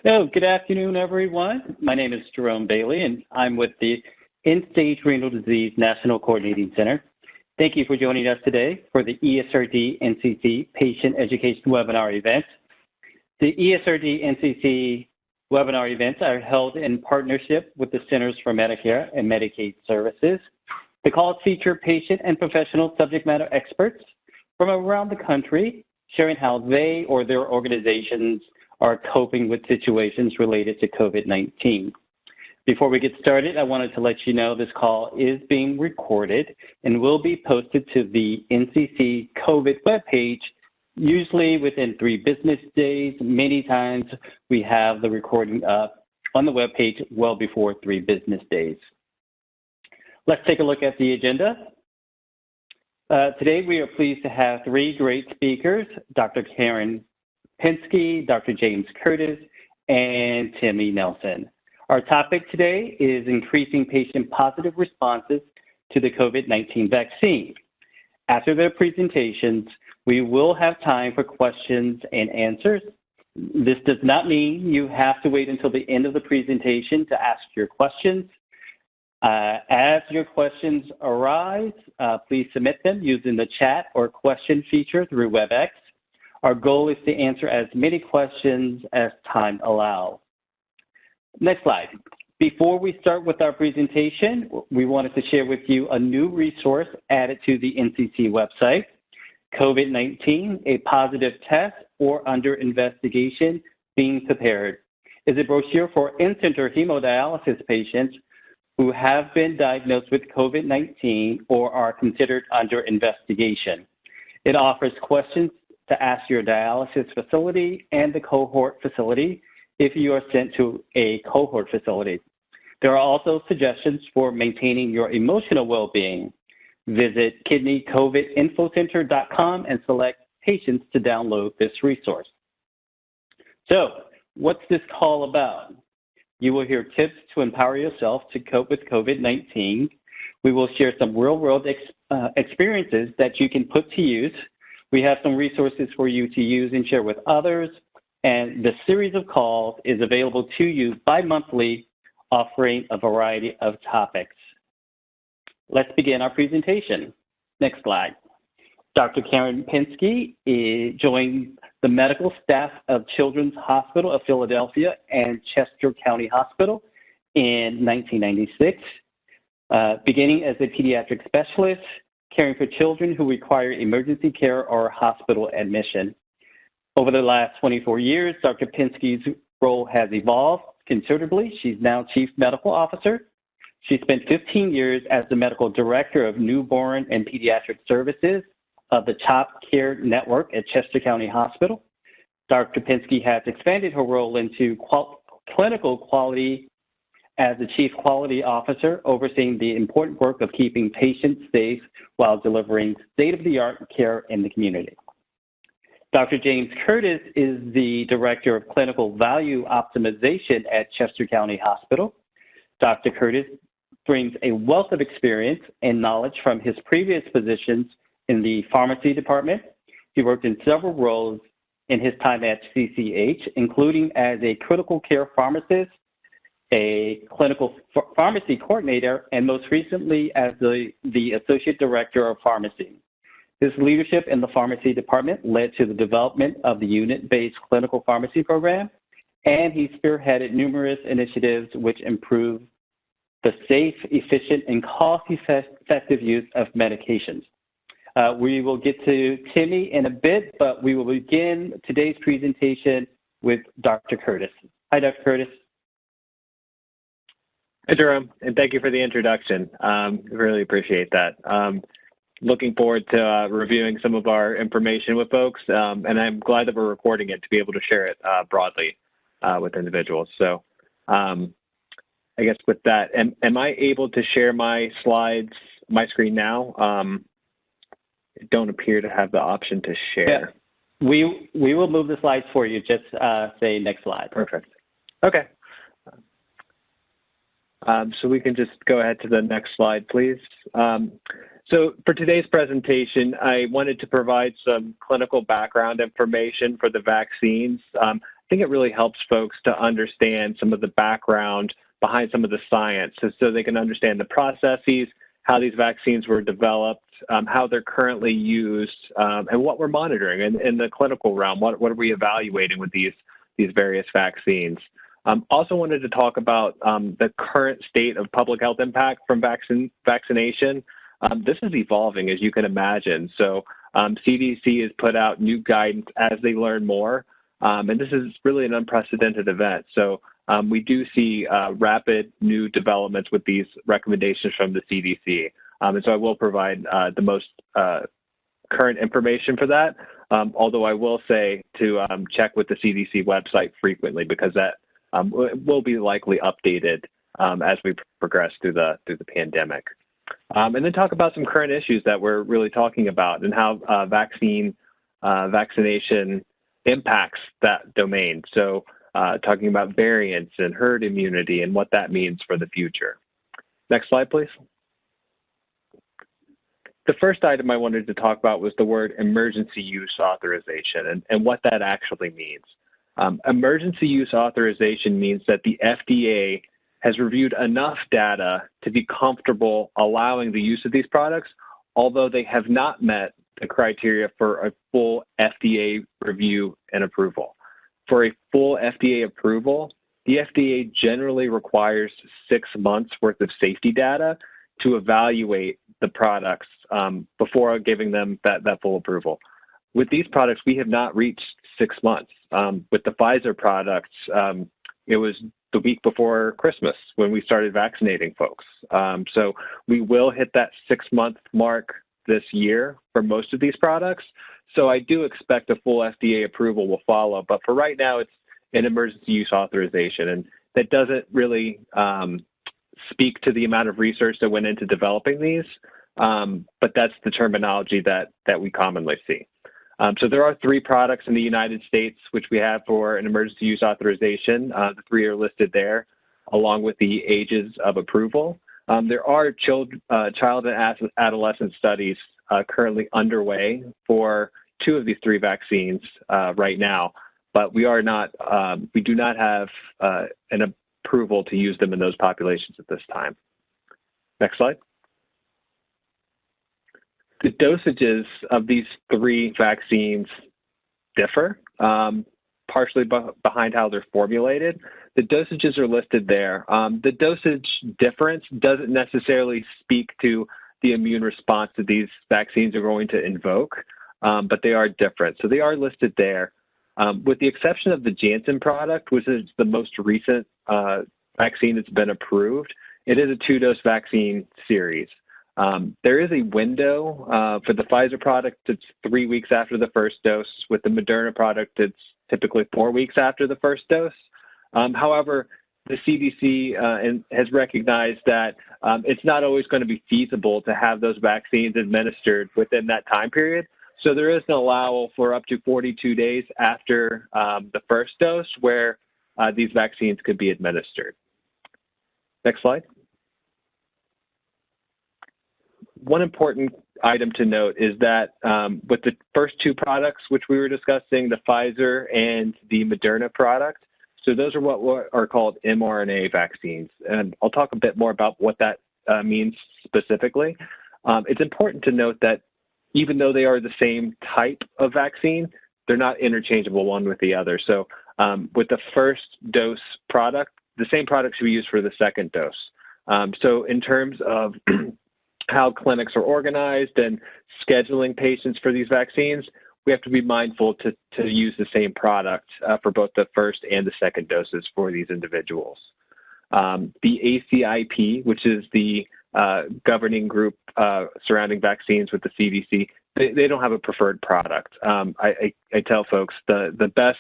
So, good afternoon, everyone. My name is Jerome Bailey, and I'm with the End-Stage Renal Disease National Coordinating Center. Thank you for joining us today for the ESRD NCC Patient Education Webinar event. The ESRD NCC webinar events are held in partnership with the Centers for Medicare and Medicaid Services. The calls feature patient and professional subject matter experts from around the country sharing how they or their organizations are coping with situations related to COVID-19. Before we get started, I wanted to let you know this call is being recorded and will be posted to the NCC COVID webpage, usually within 3 business days. Many times we have the recording up on the webpage well before 3 business days. Let's take a look at the agenda. Today we are pleased to have 3 great speakers, Dr. Karen Pinsky, Dr. James Curtis, and Timmy Nelson. Our topic today is increasing patient positive responses to the COVID-19 vaccine. After their presentations, we will have time for questions and answers. This does not mean you have to wait until the end of the presentation to ask your questions. As your questions arise, please submit them using the chat or question feature through WebEx. Our goal is to answer as many questions as time allows. Next slide. Before we start with our presentation, we wanted to share with you a new resource added to the NCC website, COVID-19, a positive test or under investigation being prepared, is a brochure for in-center hemodialysis patients who have been diagnosed with COVID-19 or are considered under investigation. It offers questions to ask your dialysis facility and the cohort facility if you are sent to a cohort facility. There are also suggestions for maintaining your emotional well-being. Visit kidneycovidinfocenter.com and select patients to download this resource. So, what's this call about? You will hear tips to empower yourself to cope with COVID-19. We will share some real-world experiences that you can put to use. We have some resources for you to use and share with others. And the series of calls is available to you bi-monthly, offering a variety of topics. Let's begin our presentation. Next slide. Dr. Karen Pinsky joined the medical staff of Children's Hospital of Philadelphia and Chester County Hospital in 1996, beginning as a pediatric specialist, caring for children who require emergency care or hospital admission. Over the last 24 years, Dr. Pinsky's role has evolved considerably. She's now Chief Medical Officer. She spent 15 years as the Medical Director of Newborn and Pediatric Services of the CHOP Care Network at Chester County Hospital. Dr. Pinsky has expanded her role into clinical quality as the Chief Quality Officer, overseeing the important work of keeping patients safe while delivering state-of-the-art care in the community. Dr. James Curtis is the Director of Clinical Value Optimization at Chester County Hospital. Dr. Curtis brings a wealth of experience and knowledge from his previous positions in the pharmacy department. He worked in several roles in his time at CCH, including as a critical care pharmacist, a clinical pharmacy coordinator, and most recently as the Associate Director of Pharmacy. His leadership in the pharmacy department led to the development of the unit-based clinical pharmacy program, and he spearheaded numerous initiatives which improve the safe, efficient, and cost-effective use of medications. We will get to Timmy in a bit, but we will begin today's presentation with Dr. Curtis. Hi, Dr. Curtis. Hi, Jerome, and thank you for the introduction. Really appreciate that. Looking forward to reviewing some of our information with folks, and I'm glad that we're recording it to be able to share it broadly with individuals. So I guess with that, am I able to share my slides, my screen now? I don't appear to have the option to share. Yeah. We will move the slides for you. Just say next slide. Perfect. Okay. So we can just go ahead to the next slide, please. So for today's presentation, I wanted to provide some clinical background information for the vaccines. think it really helps folks to understand some of the background behind some of the science so they can understand the processes, how these vaccines were developed, how they're currently used, and what we're monitoring in the clinical realm. What are we evaluating with these various vaccines? Also wanted to talk about the current state of public health impact from vaccination. This is evolving, as you can imagine. So CDC has put out new guidance as they learn more, and this is really an unprecedented event. So we do see rapid new developments with these recommendations from the CDC. And so I will provide the most current information for that, although I will say to check with the CDC website frequently, because that will be likely updated as we progress through the pandemic. And then talk about some current issues that we're really talking about and how vaccination impacts that domain. So talking about variants and herd immunity and what that means for the future. Next slide, please. The first item I wanted to talk about was the word emergency use authorization and what that actually means. Emergency use authorization means that the FDA has reviewed enough data to be comfortable allowing the use of these products, although they have not met the criteria for a full FDA review and approval. For a full FDA approval, the FDA generally requires 6 months worth of safety data to evaluate the products before giving them that full approval. With these products, we have not reached 6 months. With the Pfizer products, it was the week before Christmas when we started vaccinating folks. So we will hit that 6-month mark this year for most of these products. So I do expect a full FDA approval will follow, but for right now, it's an emergency use authorization. And that doesn't really speak to the amount of research that went into developing these, but that's the terminology that we commonly see. So there are 3 products in the United States which we have for an emergency use authorization. The 3 are listed there, along with the ages of approval. There are child and adolescent studies currently underway for 2 of these 3 vaccines right now, but we do not have an approval to use them in those populations at this time. Next slide. The dosages of these 3 vaccines differ, partially behind how they're formulated. The dosages are listed there. The dosage difference doesn't necessarily speak to the immune response that these vaccines are going to invoke, but they are different. So they are listed there. With the exception of the Janssen product, which is the most recent vaccine that's been approved, it is a 2-dose vaccine series. There is a window for the Pfizer product. It's 3 weeks after the first dose. With the Moderna product, it's typically 4 weeks after the first dose. However, the CDC has recognized that it's not always going to be feasible to have those vaccines administered within that time period. So there is an allowal for up to 42 days after the first dose where these vaccines could be administered. Next slide. One important item to note is that with the first 2 products, which we were discussing, the Pfizer and the Moderna product, so those are what are called mRNA vaccines. And I'll talk a bit more about what that means specifically. It's important to note that even though they are the same type of vaccine, they're not interchangeable one with the other. So with the first dose product, the same product should be used for the second dose. So in terms of how clinics are organized and scheduling patients for these vaccines, we have to be mindful to use the same product for both the first and the second doses for these individuals. The ACIP, which is the governing group surrounding vaccines with the CDC, they don't have a preferred product. I tell folks the best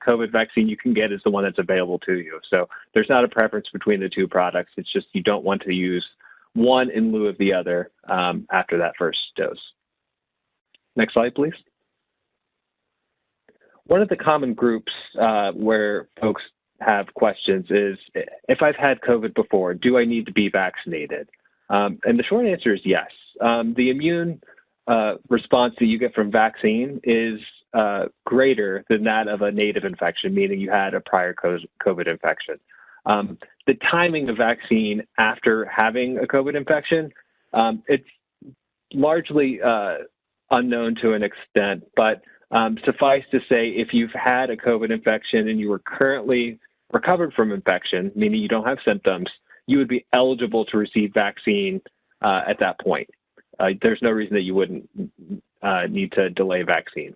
COVID vaccine you can get is the one that's available to you. So there's not a preference between the 2 products. It's just you don't want to use one in lieu of the other after that first dose. Next slide, please. One of the common groups where folks have questions is, if I've had COVID before, do I need to be vaccinated? And the short answer is yes. The immune response that you get from vaccine is greater than that of a native infection, meaning you had a prior COVID infection. The timing of vaccine after having a COVID infection, it's largely unknown to an extent, but suffice to say, if you've had a COVID infection and you were currently recovered from infection, meaning you don't have symptoms, you would be eligible to receive vaccine at that point. There's no reason that you wouldn't need to delay vaccine.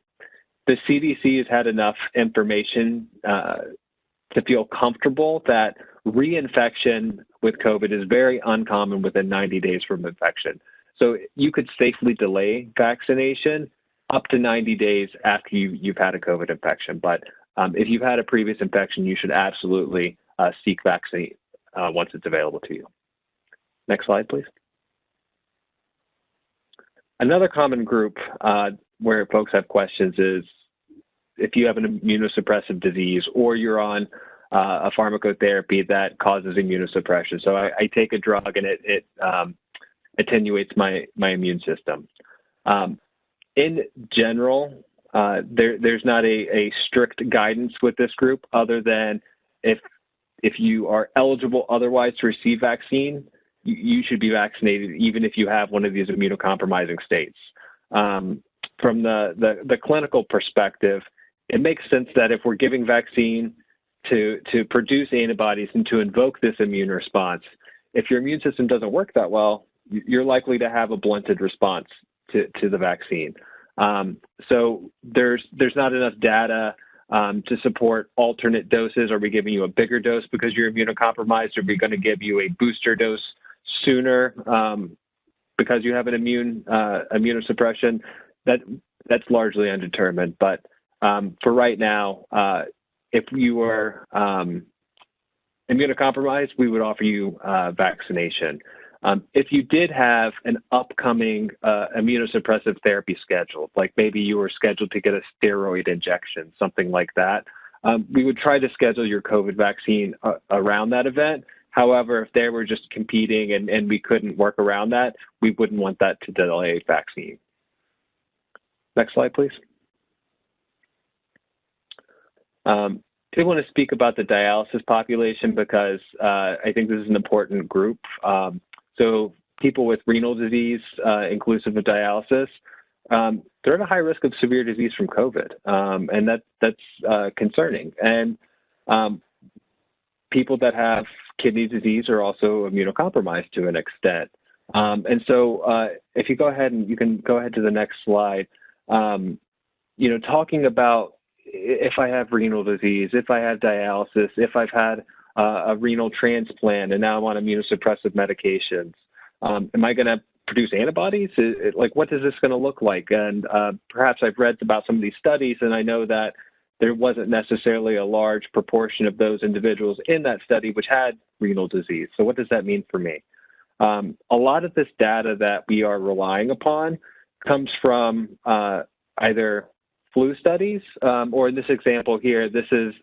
The CDC has had enough information to feel comfortable that reinfection with COVID is very uncommon within 90 days from infection. So you could safely delay vaccination up to 90 days after you've had a COVID infection. But if you've had a previous infection, you should absolutely seek vaccine once it's available to you. Next slide, please. Another common group where folks have questions is if you have an immunosuppressive disease or you're on a pharmacotherapy that causes immunosuppression. So I take a drug and it attenuates my immune system. In general, there's not a strict guidance with this group other than if you are eligible otherwise to receive vaccine, you should be vaccinated even if you have one of these immunocompromising states. From the clinical perspective, it makes sense that if we're giving vaccine to produce antibodies and to invoke this immune response, if your immune system doesn't work that well, you're likely to have a blunted response to the vaccine. So there's not enough data to support alternate doses. Are we giving you a bigger dose because you're immunocompromised? Are we going to give you a booster dose sooner because you have an immunosuppression? That's largely undetermined. But for right now, if you are immunocompromised, we would offer you vaccination. If you did have an upcoming immunosuppressive therapy scheduled, like maybe you were scheduled to get a steroid injection, something like that, we would try to schedule your COVID vaccine around that event. However, if they were just competing and we couldn't work around that, we wouldn't want that to delay vaccine. Next slide, please. I did want to speak about the dialysis population because I think this is an important group. So people with renal disease, inclusive of dialysis, they're at a high risk of severe disease from COVID, and that's concerning. And people that have kidney disease are also immunocompromised to an extent. And so if you go ahead and you can go ahead to the next slide, talking about if I have renal disease, if I have dialysis, if I've had a renal transplant and now I'm on immunosuppressive medications, am I going to produce antibodies? Like, what is this going to look like? And perhaps I've read about some of these studies, and I know that there wasn't necessarily a large proportion of those individuals in that study which had renal disease. So what does that mean for me? A lot of this data that we are relying upon comes from either flu studies, or in this example here, this is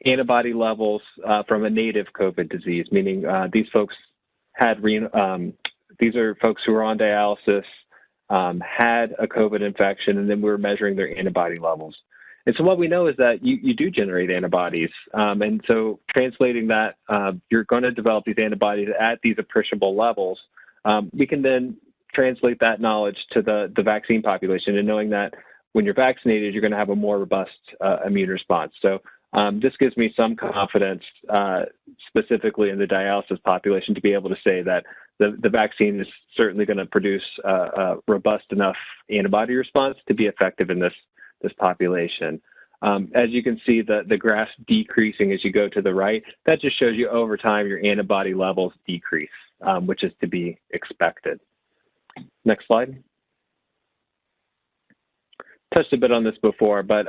antibody levels from a native COVID disease, meaning these folks had these are folks who are on dialysis, had a COVID infection, and then we're measuring their antibody levels. And so what we know is that you do generate antibodies. And so translating that, you're going to develop these antibodies at these appreciable levels. We can then translate that knowledge to the vaccine population, and knowing that when you're vaccinated, you're going to have a more robust immune response. So this gives me some confidence, specifically in the dialysis population, to be able to say that the vaccine is certainly going to produce a robust enough antibody response to be effective in this population. As you can see, the graphs decreasing as you go to the right. That just shows you over time your antibody levels decrease, which is to be expected. Next slide. Touched a bit on this before, but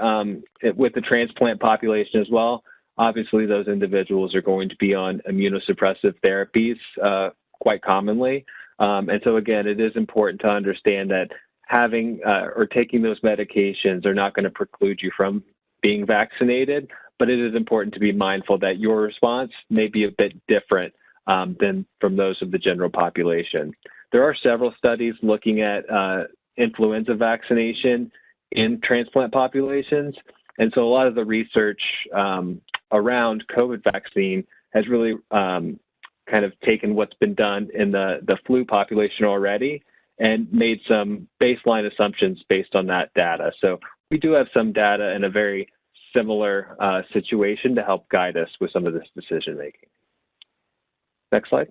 with the transplant population as well, obviously those individuals are going to be on immunosuppressive therapies quite commonly. And so again, it is important to understand that having or taking those medications are not going to preclude you from being vaccinated, but it is important to be mindful that your response may be a bit different than from those of the general population. There are several studies looking at influenza vaccination in transplant populations. And so a lot of the research around COVID vaccine has really kind of taken what's been done in the flu population already and made some baseline assumptions based on that data. So we do have some data in a very similar situation to help guide us with some of this decision making. Next slide.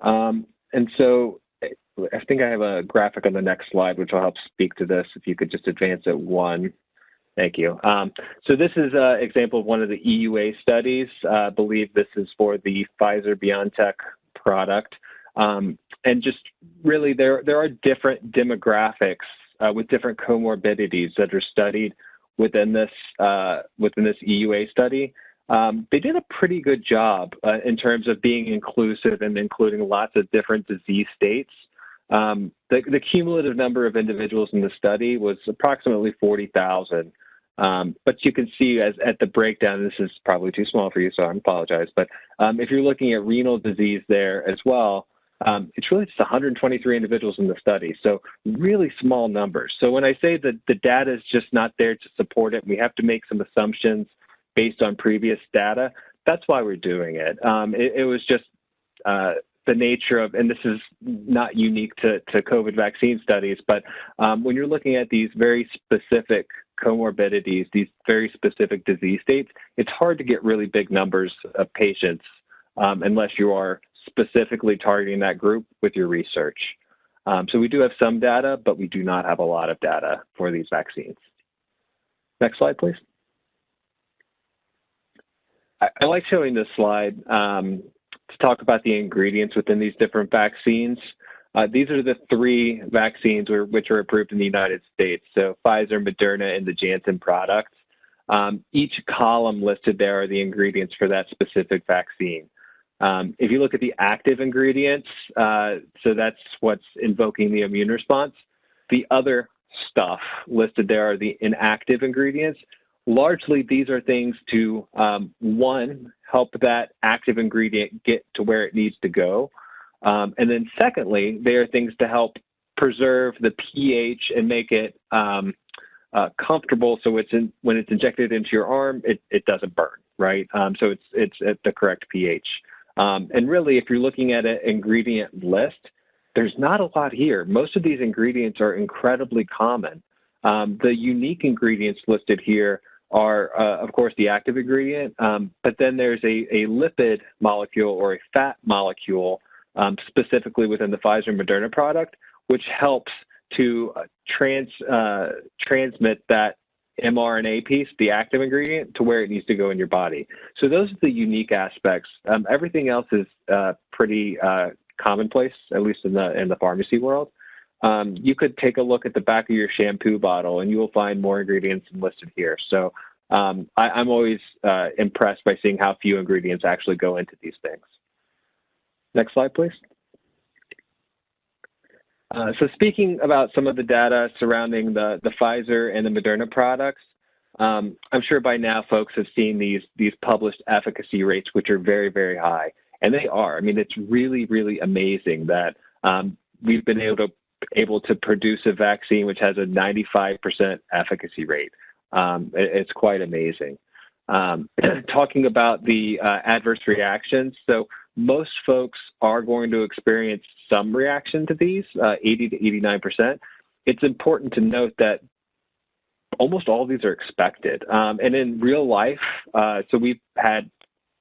And so I think I have a graphic on the next slide, which will help speak to this. If you could just advance it one. Thank you. So this is an example of one of the EUA studies. I believe this is for the Pfizer-BioNTech product. And just really, there are different demographics with different comorbidities that are studied within this EUA study. They did a pretty good job in terms of being inclusive and including lots of different disease states. The cumulative number of individuals in the study was approximately 40,000. But you can see at the breakdown, this is probably too small for you, so I apologize. But if you're looking at renal disease there as well, it's really just 123 individuals in the study. So really small numbers. So when I say that the data is just not there to support it, we have to make some assumptions based on previous data. That's why we're doing it. It was just the nature of, and this is not unique to COVID vaccine studies, but when you're looking at these very specific comorbidities, these very specific disease states, it's hard to get really big numbers of patients unless you are specifically targeting that group with your research. So we do have some data, but we do not have a lot of data for these vaccines. Next slide, please. I like showing this slide to talk about the ingredients within these different vaccines. These are the three vaccines which are approved in the United States. So Pfizer, Moderna, and the Janssen product. Each column listed there are the ingredients for that specific vaccine. If you look at the active ingredients, so that's what's invoking the immune response. The other stuff listed there are the inactive ingredients. Largely, these are things to, one, help that active ingredient get to where it needs to go. And then secondly, they are things to help preserve the pH and make it comfortable so when it's injected into your arm, it doesn't burn, right? So it's at the correct pH. And really, if you're looking at an ingredient list, there's not a lot here. Most of these ingredients are incredibly common. The unique ingredients listed here are, of course, the active ingredient, but then there's a lipid molecule or a fat molecule specifically within the Pfizer and Moderna product, which helps to transmit that mRNA piece, the active ingredient, to where it needs to go in your body. So those are the unique aspects. Everything else is pretty commonplace, at least in the pharmacy world. You could take a look at the back of your shampoo bottle and you will find more ingredients listed here. So I'm always impressed by seeing how few ingredients actually go into these things. Next slide, please. So speaking about some of the data surrounding the Pfizer and the Moderna products, I'm sure by now folks have seen these published efficacy rates, which are very, very high. And they are. I mean, it's really, really amazing that we've been able to produce a vaccine which has a 95% efficacy rate. It's quite amazing. Talking about the adverse reactions, so most folks are going to experience some reaction to these, 80 to 89%. It's important to note that almost all of these are expected. And in real life, so we've had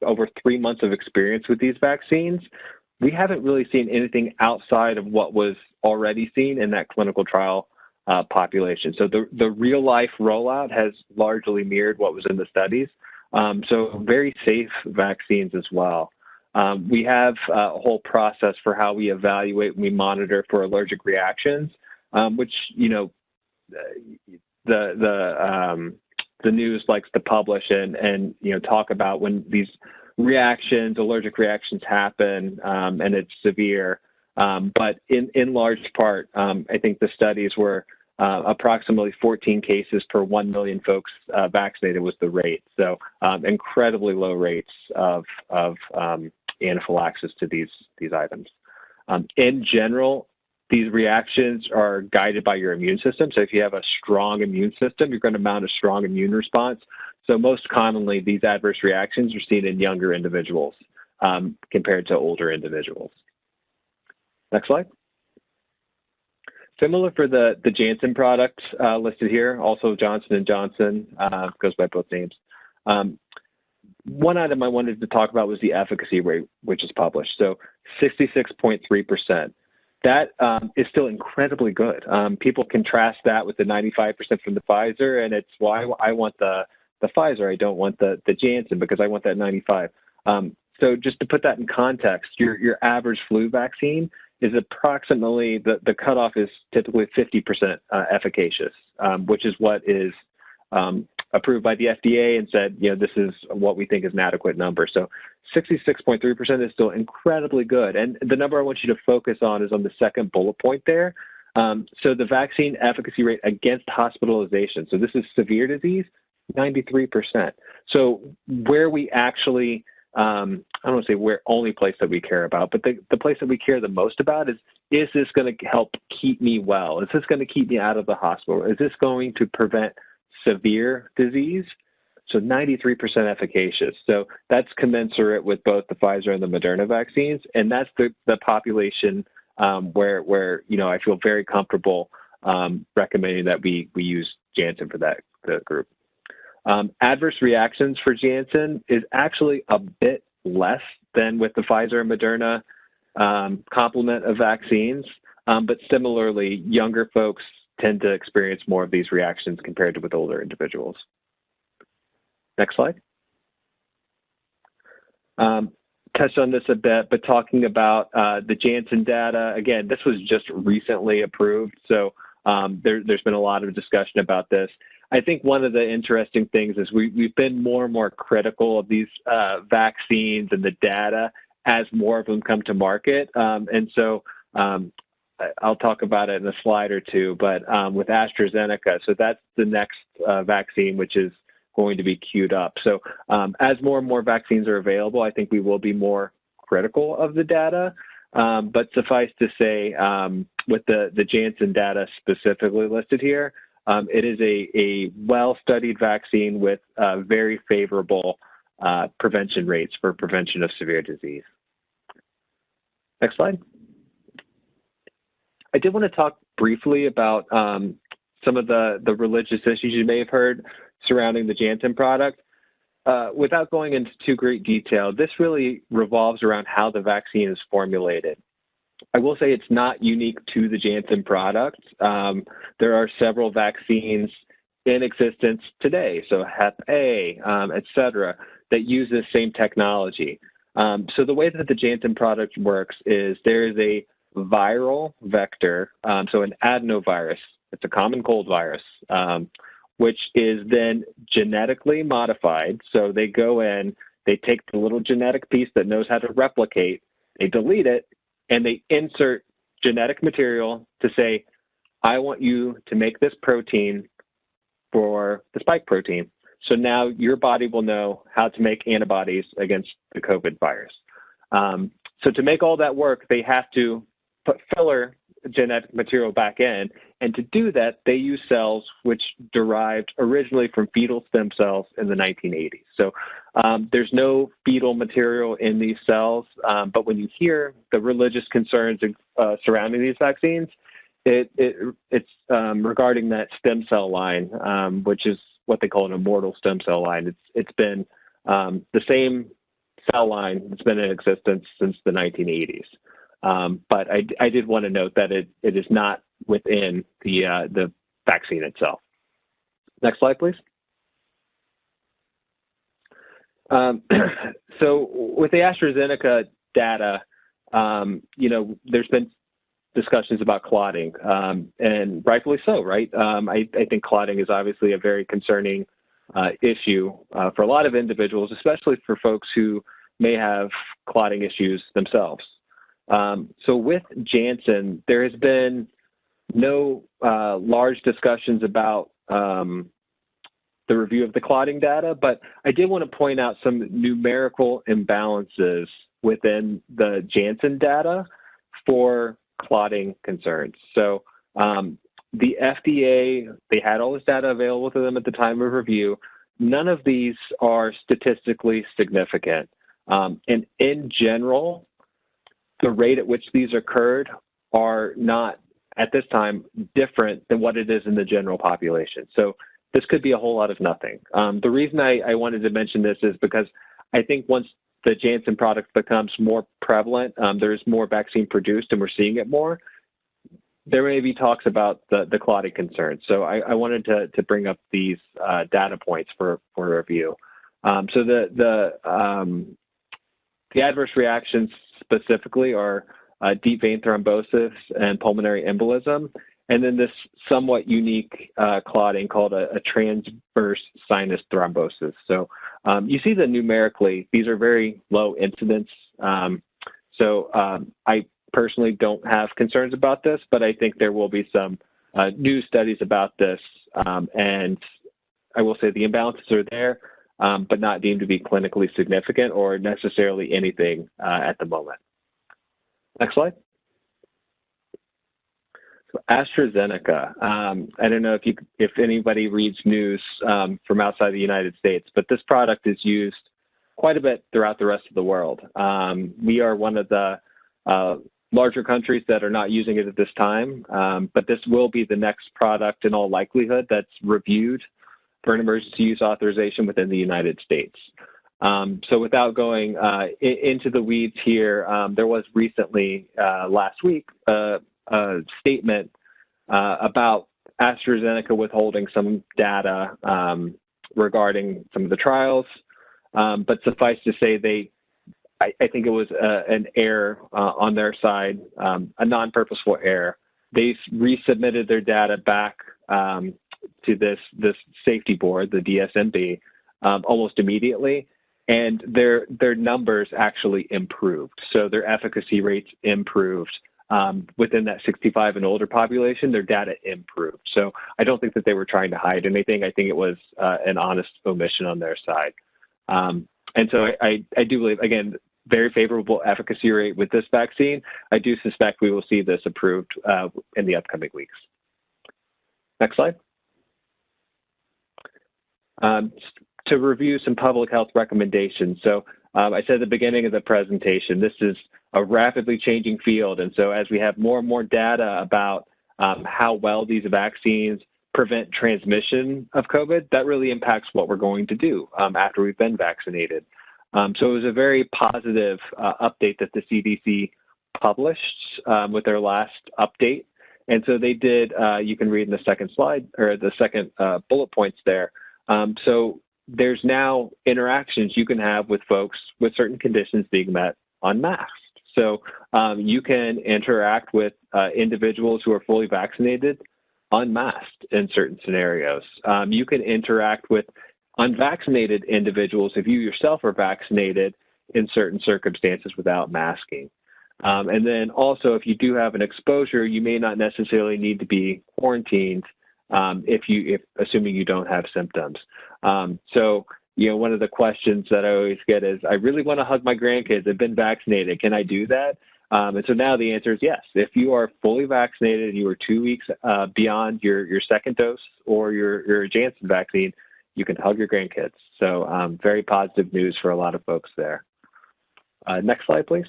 over 3 months of experience with these vaccines. We haven't really seen anything outside of what was already seen in that clinical trial population. So the real life rollout has largely mirrored what was in the studies. So very safe vaccines as well. We have a whole process for how we evaluate and we monitor for allergic reactions, which, you know, the news likes to publish and you know, talk about when these reactions, allergic reactions happen, and it's severe. But in large part, I think the studies were approximately 14 cases per 1 million folks vaccinated was the rate. So incredibly low rates of anaphylaxis to these items. In general, these reactions are guided by your immune system. So if you have a strong immune system, you're going to mount a strong immune response. So most commonly, these adverse reactions are seen in younger individuals compared to older individuals. Next slide. Similar for the Janssen product listed here, also Johnson & Johnson, goes by both names. One item I wanted to talk about was the efficacy rate, which is published. So 66.3%. That is still incredibly good. People contrast that with the 95% from the Pfizer, and it's why I want the Pfizer. I don't want the Janssen because I want that 95. So just to put that in context, your average flu vaccine is approximately, the cutoff is typically 50% efficacious, which is what is approved by the FDA and said, this is what we think is an adequate number. So 66.3% is still incredibly good. And the number I want you to focus on is on the second bullet point there. So the vaccine efficacy rate against hospitalization. So this is severe disease, 93%. So where we actually, I don't want to say where only place that we care about, but the place that we care the most about is this going to help keep me well? Is this going to keep me out of the hospital? Is this going to prevent severe disease? So 93% efficacious. So that's commensurate with both the Pfizer and the Moderna vaccines. And that's the population where I feel very comfortable recommending that we use Janssen for that group. Adverse reactions for Janssen is actually a bit less than with the Pfizer and Moderna complement of vaccines, but similarly, younger folks tend to experience more of these reactions compared to with older individuals. Next slide. Touched on this a bit, but talking about the Janssen data, again, this was just recently approved, so there's been a lot of discussion about this. I think one of the interesting things is we've been more and more critical of these vaccines and the data as more of them come to market. And so I'll talk about it in a slide or two, but with AstraZeneca, so that's the next vaccine, which is going to be queued up. So as more and more vaccines are available, I think we will be more critical of the data. But suffice to say, with the Janssen data specifically listed here, it is a well-studied vaccine with very favorable prevention rates for prevention of severe disease. Next slide. I did want to talk briefly about some of the religious issues you may have heard surrounding the Janssen product. Without going into too great detail, this really revolves around how the vaccine is formulated. I will say it's not unique to the Janssen product. There are several vaccines in existence today, so Hep A, et cetera, that use this same technology. So the way that the Janssen product works is there is a viral vector, so an adenovirus. It's a common cold virus, which is then genetically modified. So they go in, they take the little genetic piece that knows how to replicate, they delete it, and they insert genetic material to say, I want you to make this protein for the spike protein. So now your body will know how to make antibodies against the COVID virus. So to make all that work, they have to put filler genetic material back in. And to do that, they use cells which derived originally from fetal stem cells in the 1980s. So there's no fetal material in these cells, but when you hear the religious concerns surrounding these vaccines, it's regarding that stem cell line, which is what they call an immortal stem cell line. It's been the same cell line that's been in existence since the 1980s. But I did want to note that it is not within the vaccine itself. Next slide, please. So with the AstraZeneca data, there's been discussions about clotting, and rightfully so, right? I think clotting is obviously a very concerning issue for a lot of individuals, especially for folks who may have clotting issues themselves. So with Janssen, there has been no large discussions about the review of the clotting data, but I did want to point out some numerical imbalances within the Janssen data for clotting concerns. So the FDA, they had all this data available to them at the time of review. None of these are statistically significant. And in general, the rate at which these occurred are not, at this time, different than what it is in the general population. So this could be a whole lot of nothing. The reason I wanted to mention this is because I think once the Janssen product becomes more prevalent, there's more vaccine produced and we're seeing it more, there may be talks about the clotting concerns. So I wanted to bring up these data points for review. So the adverse reactions specifically are deep vein thrombosis and pulmonary embolism, and then this somewhat unique clotting called a transverse sinus thrombosis. So you see that numerically, these are very low incidence. I personally don't have concerns about this, but I think there will be some new studies about this. And I will say the imbalances are there, but not deemed to be clinically significant or necessarily anything at the moment. Next slide. So AstraZeneca. I don't know if anybody reads news from outside the United States, but this product is used quite a bit throughout the rest of the world. We are one of the larger countries that are not using it at this time, but this will be the next product in all likelihood that's reviewed for an emergency use authorization within the United States. So without going into the weeds here, there was recently, last week, a statement about AstraZeneca withholding some data regarding some of the trials, but suffice to say I think it was an error on their side, a non-purposeful error. They resubmitted their data back to this safety board, the DSMB, almost immediately, and their numbers actually improved. So their efficacy rates improved within that 65 and older population. Their data improved. So I don't think that they were trying to hide anything. I think it was an honest omission on their side. And so I do believe, again, very favorable efficacy rate with this vaccine. I do suspect we will see this approved in the upcoming weeks. Next slide. To review some public health recommendations. So I said at the beginning of the presentation, this is a rapidly changing field. And so as we have more and more data about how well these vaccines prevent transmission of COVID, that really impacts what we're going to do after we've been vaccinated. So it was a very positive update that the CDC published with their last update. And so they did, you can read in the second slide, or the second bullet points there. So there's now interactions you can have with folks with certain conditions being met unmasked. So you can interact with individuals who are fully vaccinated unmasked in certain scenarios. You can interact with unvaccinated individuals if you yourself are vaccinated in certain circumstances without masking. And then also, if you do have an exposure, you may not necessarily need to be quarantined if assuming you don't have symptoms. So, you know, one of the questions that I always get is, I really want to hug my grandkids. I've been vaccinated. Can I do that? And so now the answer is yes. If you are fully vaccinated and you are 2 weeks beyond your second dose or your Janssen vaccine, you can hug your grandkids. So very positive news for a lot of folks there. Next slide, please.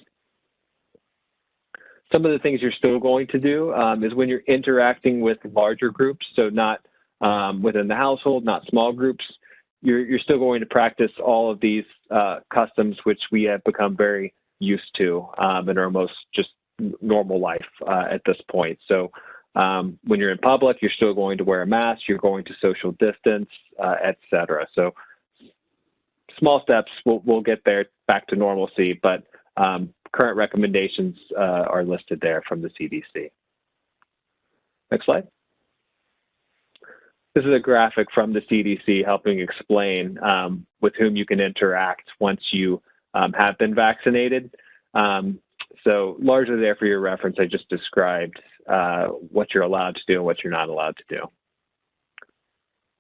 Some of the things you're still going to do is when you're interacting with larger groups, so not within the household, not small groups, you're still going to practice all of these customs, which we have become very used to in our most just normal life at this point. So when you're in public, you're still going to wear a mask, you're going to social distance, et cetera. So small steps, we'll get there back to normalcy, but current recommendations are listed there from the CDC. Next slide. This is a graphic from the CDC helping explain with whom you can interact once you have been vaccinated. So largely there for your reference, I just described what you're allowed to do and what you're not allowed to do.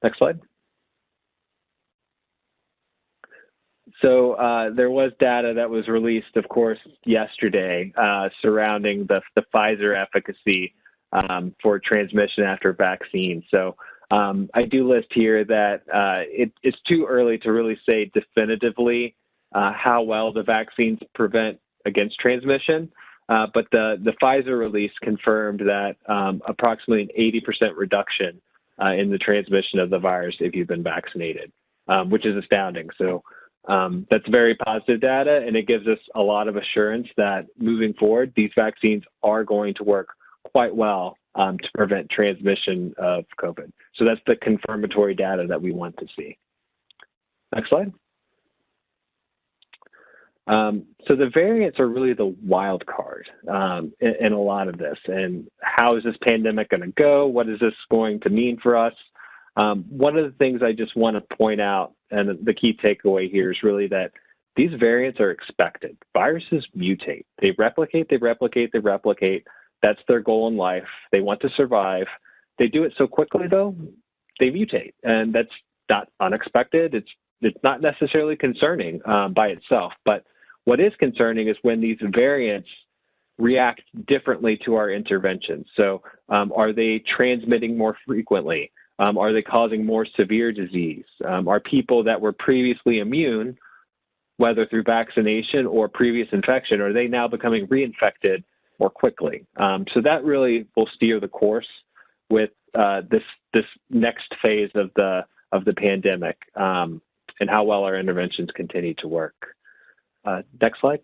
Next slide. There was data that was released, of course, yesterday surrounding the Pfizer efficacy for transmission after vaccine. So I do list here that it's too early to really say definitively how well the vaccines prevent against transmission, but the Pfizer release confirmed that approximately an 80% reduction in the transmission of the virus if you've been vaccinated, which is astounding. So that's very positive data, and it gives us a lot of assurance that moving forward, these vaccines are going to work quite well to prevent transmission of COVID. So that's the confirmatory data that we want to see. Next slide. So the variants are really the wild card in a lot of this. And how is this pandemic going to go? What is this going to mean for us? One of the things I just want to point out, and the key takeaway here is really that these variants are expected. Viruses mutate. They replicate, they replicate, they replicate. That's their goal in life. They want to survive. They do it so quickly, though, they mutate. And that's not unexpected. It's not necessarily concerning by itself. But what is concerning is when these variants react differently to our interventions. So are they transmitting more frequently? Are they causing more severe disease? Are people that were previously immune, whether through vaccination or previous infection, are they now becoming reinfected more quickly? So that really will steer the course with this next phase of the pandemic and how well our interventions continue to work. Next slide.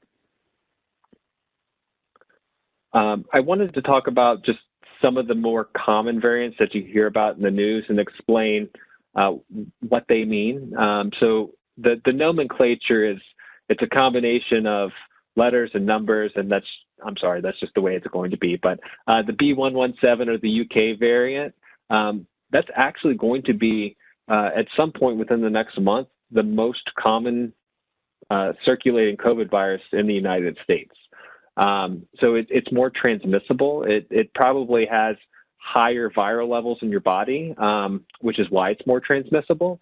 I wanted to talk about just some of the more common variants that you hear about in the news and explain what they mean. So the nomenclature it's a combination of letters and numbers, and that's just the way it's going to be. But the B117 or the UK variant, that's actually going to be at some point within the next month the most common circulating COVID virus in the United States. So it's more transmissible. It probably has higher viral levels in your body, which is why it's more transmissible.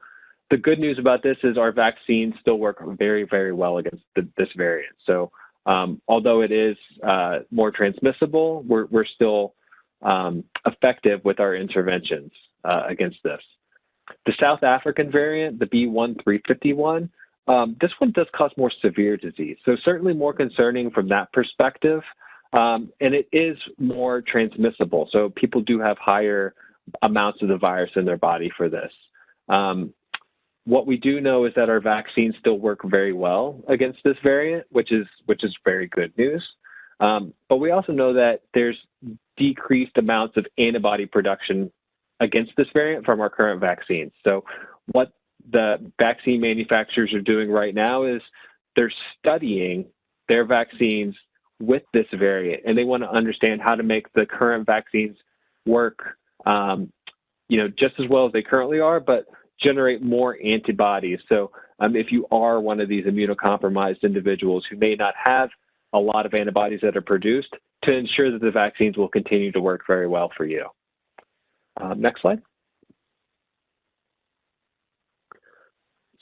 The good news about this is our vaccines still work very, very well against this variant. So although it is more transmissible, we're still effective with our interventions against this. The South African variant, the B1351, this one does cause more severe disease. So certainly more concerning from that perspective. And it is more transmissible. So people do have higher amounts of the virus in their body for this. What we do know is that our vaccines still work very well against this variant, which is very good news. But we also know that there's decreased amounts of antibody production against this variant from our current vaccines. So what the vaccine manufacturers are doing right now is they're studying their vaccines with this variant, and they want to understand how to make the current vaccines work, just as well as they currently are, but generate more antibodies. So if you are one of these immunocompromised individuals who may not have a lot of antibodies that are produced, to ensure that the vaccines will continue to work very well for you. Next slide.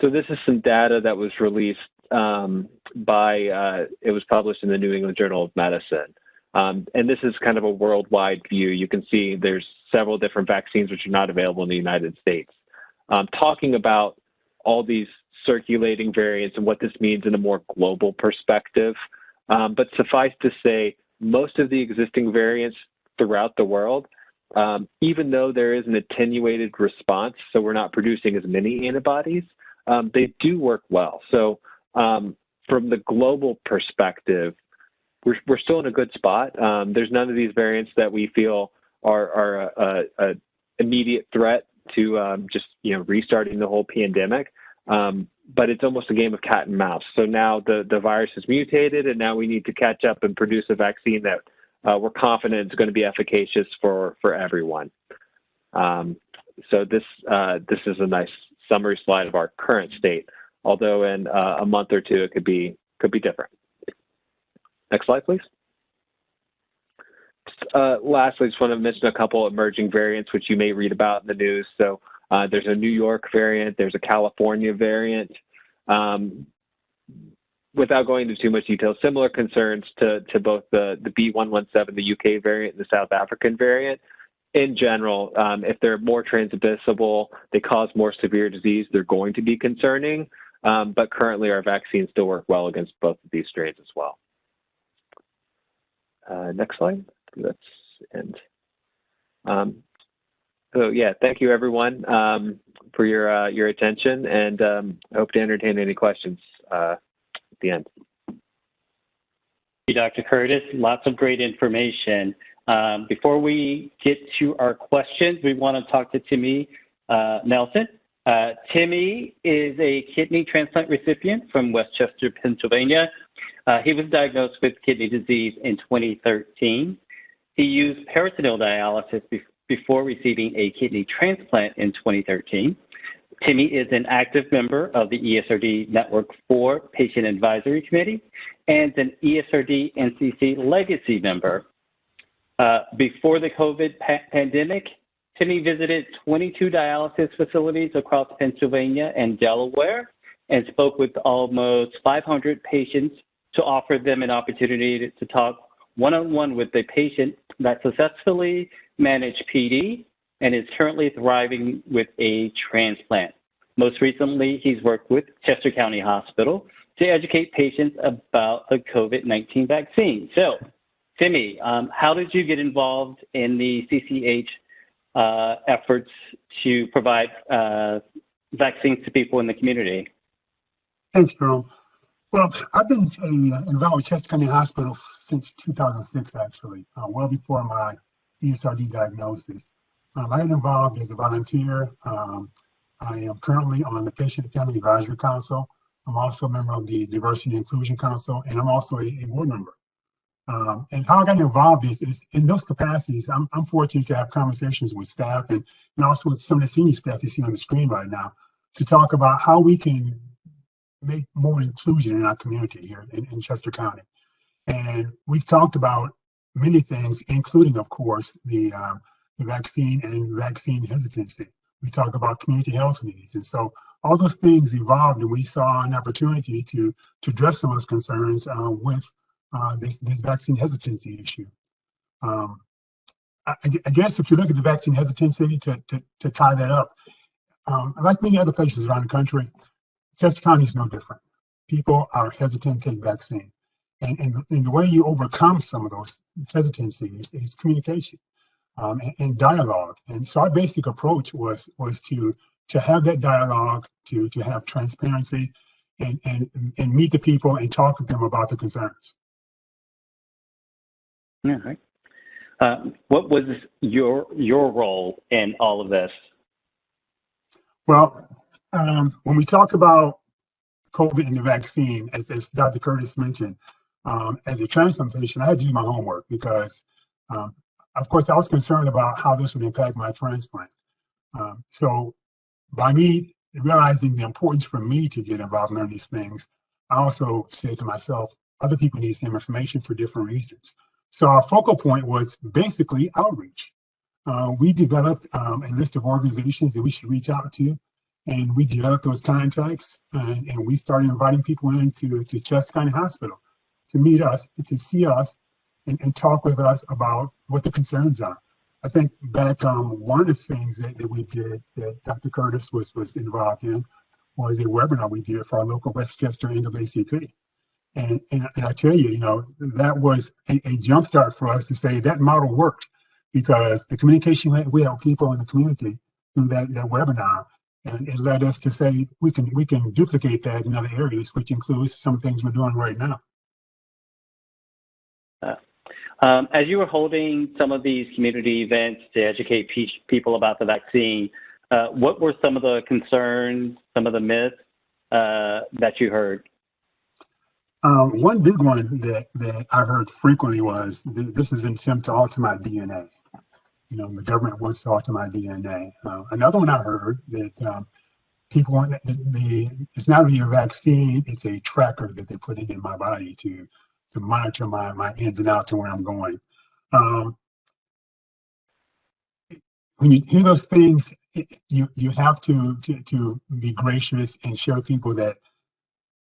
So this is some data that was released it was published in the New England Journal of Medicine. And this is kind of a worldwide view. You can see there's several different vaccines which are not available in the United States. Talking about all these circulating variants and what this means in a more global perspective. But suffice to say, most of the existing variants throughout the world, even though there is an attenuated response, so we're not producing as many antibodies, they do work well. So from the global perspective, we're still in a good spot. There's none of these variants that we feel are a immediate threat to just restarting the whole pandemic. But it's almost a game of cat and mouse. So now the virus is mutated, and now we need to catch up and produce a vaccine that we're confident is going to be efficacious for everyone. So this is a nice summary slide of our current state, although in a month or two it could be different. Next slide, please. Lastly, I just want to mention a couple emerging variants which you may read about in the news. So there's a New York variant, there's a California variant. without going into too much detail, similar concerns to both the B117, the UK variant, and the South African variant. In general, if they're more transmissible, they cause more severe disease, they're going to be concerning. But currently, our vaccines still work well against both of these strains as well. Next slide. That's end. So yeah, thank you everyone for your attention, and I hope to entertain any questions at the end. Thank you, Dr. Curtis. Lots of great information. Before we get to our questions, we want to talk to Timmy Nelson. Timmy is a kidney transplant recipient from West Chester, Pennsylvania. He was diagnosed with kidney disease in 2013. He used peritoneal dialysis before receiving a kidney transplant in 2013. Timmy is an active member of the ESRD Network 4 Patient Advisory Committee and an ESRD NCC Legacy member. Before the COVID pandemic, Timmy visited 22 dialysis facilities across Pennsylvania and Delaware and spoke with almost 500 patients to offer them an opportunity to talk one-on-one with a patient that successfully managed PD and is currently thriving with a transplant. Most recently, he's worked with Chester County Hospital to educate patients about the COVID-19 vaccine. So, Timmy, how did you get involved in the CCH efforts to provide vaccines to people in the community? Thanks, Jerome. Well, I've been involved with Chester County Hospital since 2006, actually, well before my ESRD diagnosis. I got involved as a volunteer. I am currently on the Patient Family Advisory Council. I'm also a member of the Diversity and Inclusion Council, and I'm also a board member. And how I got involved is in those capacities, I'm fortunate to have conversations with staff and also with some of the senior staff you see on the screen right now to talk about how we can make more inclusion in our community here in Chester County. And we've talked about many things, including, of course, the vaccine and vaccine hesitancy. We talk about community health needs. And so all those things evolved, and we saw an opportunity to address some of those concerns with this vaccine hesitancy issue. I guess if you look at the vaccine hesitancy, to tie that up, like many other places around the country, Chester County is no different. People are hesitant to take vaccine. And the way you overcome some of those hesitancies is communication and dialogue. And so our basic approach was to have that dialogue, to have transparency and meet the people and talk with them about the concerns. All right. What was your role in all of this? Well, when we talk about COVID and the vaccine, as Dr. Curtis mentioned, as a transplant patient, I had to do my homework because, of course, I was concerned about how this would impact my transplant. So by me realizing the importance for me to get involved in these things, I also said to myself, other people need some information for different reasons. So our focal point was basically outreach. We developed a list of organizations that we should reach out to, and we developed those contacts, and we started inviting people into Chester County Hospital to meet us, to see us, and talk with us about what the concerns are. I think back one of the things that we did that Dr. Curtis was involved in was a webinar we did for our local West Chester NAACP. And I tell you, that was a jumpstart for us to say that model worked because the communication we had with people in the community through that webinar, and it led us to say we can duplicate that in other areas, which includes some things we're doing right now. As you were holding some of these community events to educate people about the vaccine, what were some of the concerns, some of the myths that you heard? One big one that I heard frequently was this is an attempt to alter my DNA. The government wants to alter my DNA. Another one I heard that people want it's not really a vaccine, it's a tracker that they're putting in my body to monitor my ins and outs and where I'm going. When you hear those things, you have to be gracious and show people that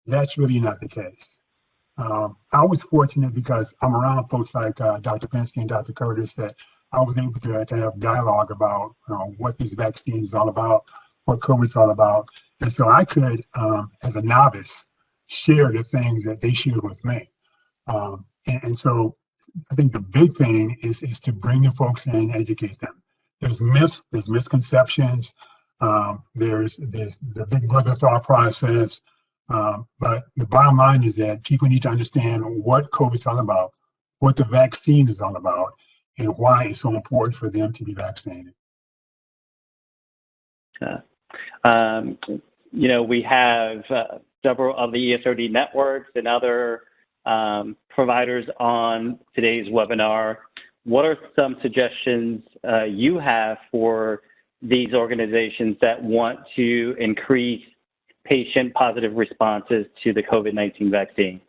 that's really not the case. I was fortunate because I'm around folks like Dr. Pinsky and Dr. Curtis that I was able to have dialogue about what this vaccine is all about, what COVID's all about. And so I could, as a novice, share the things that they shared with me. And so I think the big thing is to bring the folks in and educate them. There's myths, there's misconceptions, there's the big brother thought process. But the bottom line is that people need to understand what COVID's all about, what the vaccine is all about, and why it's so important for them to be vaccinated. We have several of the ESRD networks and other providers on today's webinar. What are some suggestions you have for these organizations that want to increase patient positive responses to the COVID-19 vaccine?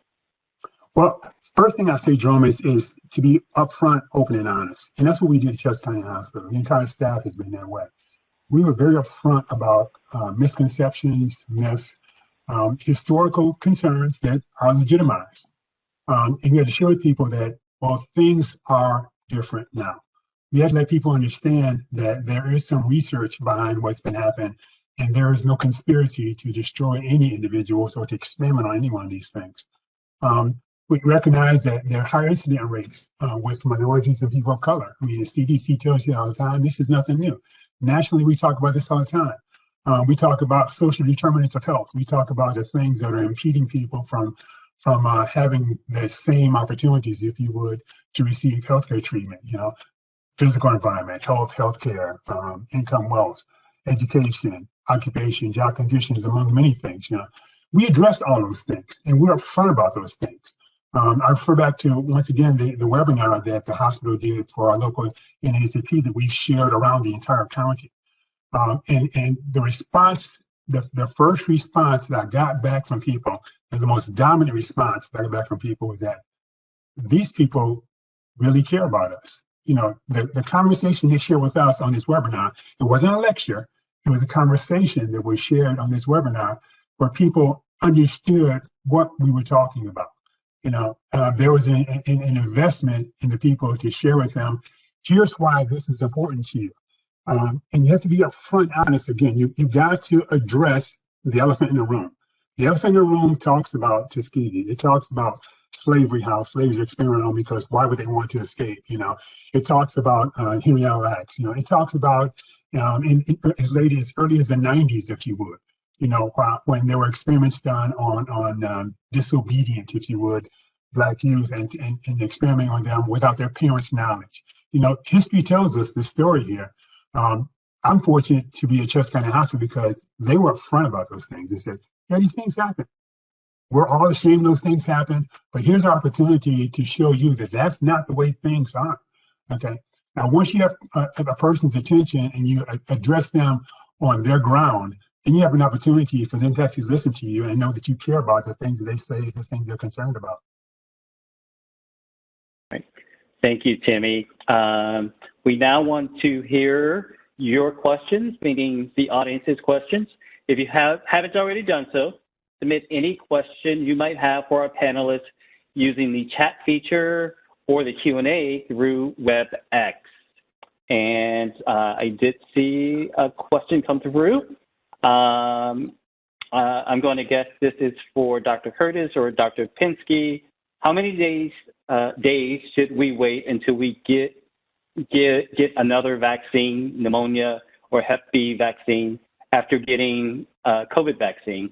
Well, first thing I say, Jerome, is to be upfront, open, and honest. And that's what we did at Chester County Hospital. The entire staff has been that way. We were very upfront about misconceptions, myths, historical concerns that are legitimized. And we had to show people that, well, things are different now. We had to let people understand that there is some research behind what's been happening, and there is no conspiracy to destroy any individuals or to experiment on any one of these things. We recognize that there are higher incident rates with minorities and people of color. I mean, the CDC tells you all the time, this is nothing new. Nationally, we talk about this all the time. We talk about social determinants of health. We talk about the things that are impeding people from having the same opportunities, if you would, to receive healthcare treatment, physical environment, healthcare, income, wealth, education, occupation, job conditions, among many things. We address all those things, and we're upfront about those things. I refer back to, once again, the webinar that the hospital did for our local NACP that we shared around the entire county. And the response, the first response that I got back from people, and the most dominant response that I got back from people was that these people really care about us. The conversation they shared with us on this webinar, it wasn't a lecture, it was a conversation that was shared on this webinar where people understood what we were talking about. There was an investment in the people to share with them, here's why this is important to you. And you have to be upfront, honest. Again, you've got to address the elephant in the room. The elephant in the room talks about Tuskegee. It talks about slavery, how slaves are experimented on because why would they want to escape? It talks about Henry Lacks. It talks about as late as early as the 90s, if you would. When there were experiments done on disobedient, if you would, Black youth and experimenting on them without their parents' knowledge. History tells us the story here. I'm fortunate to be at Chester County Hospital because they were upfront about those things. They said, yeah, these things happen. We're all ashamed those things happen, but here's our opportunity to show you that that's not the way things are. Okay. Now, once you have a person's attention and you address them on their ground, then you have an opportunity for them to actually listen to you and know that you care about the things that they say, the things they're concerned about. Right. Thank you, Timmy. We now want to hear your questions, meaning the audience's questions. If you haven't already done so, submit any question you might have for our panelists using the chat feature or the Q&A through WebEx. And I did see a question come through. I'm going to guess this is for Dr. Curtis or Dr. Pinsky. How many days should we wait until we get another vaccine, pneumonia or Hep B vaccine, after getting COVID vaccine?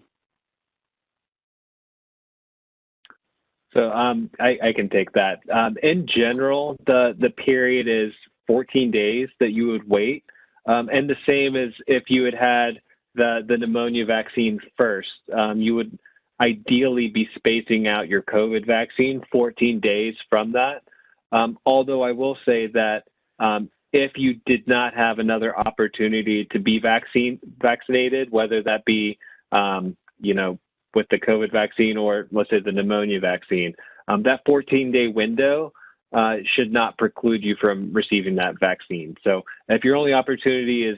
So I can take that. In general, the period is 14 days that you would wait. And the same as if you had the pneumonia vaccine first, you would ideally be spacing out your COVID vaccine 14 days from that. Although I will say that if you did not have another opportunity to be vaccinated, whether that be, with the COVID vaccine or let's say the pneumonia vaccine, that 14-day window should not preclude you from receiving that vaccine. So if your only opportunity is